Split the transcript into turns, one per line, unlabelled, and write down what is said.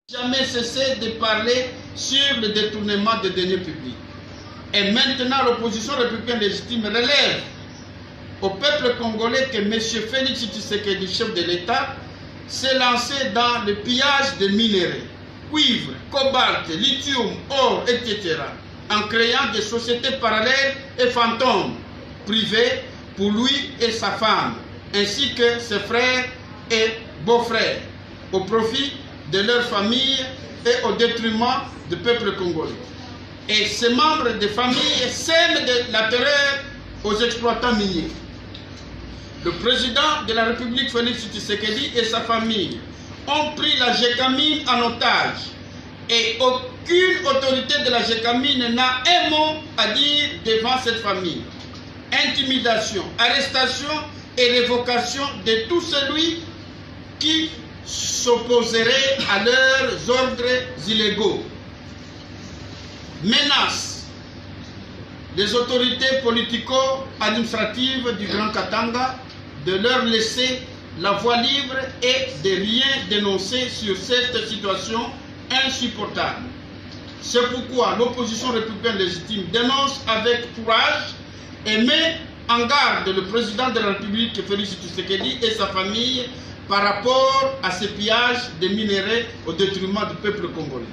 Jamais cessé de parler sur le détournement des deniers publics. Et maintenant, l'opposition républicaine légitime relève au peuple congolais que M. Félix Tshisekedi, chef de l'État, s'est lancé dans le pillage des minéraux, cuivre, cobalt, lithium, or, etc., en créant des sociétés parallèles et fantômes privées pour lui et sa femme, ainsi que ses frères et beaux-frères, au profit de leur famille et au détriment du peuple congolais. Et ces membres de famille sèment de la terreur aux exploitants miniers. Le président de la République, Félix Tshisekedi, et sa famille ont pris la Gécamine en otage. Et aucune autorité de la Gécamine n'a un mot à dire devant cette famille. Intimidation, arrestation et révocation de tout celui qui s'opposerait à leurs ordres illégaux. Menace des autorités politico-administratives du Grand Katanga de leur laisser la voie libre et de rien dénoncer sur cette situation insupportable. C'est pourquoi l'opposition républicaine légitime dénonce avec courage et met en garde le président de la République, Félix Tshisekedi, et sa famille par rapport à ces pillages de minéraux au détriment du peuple congolais.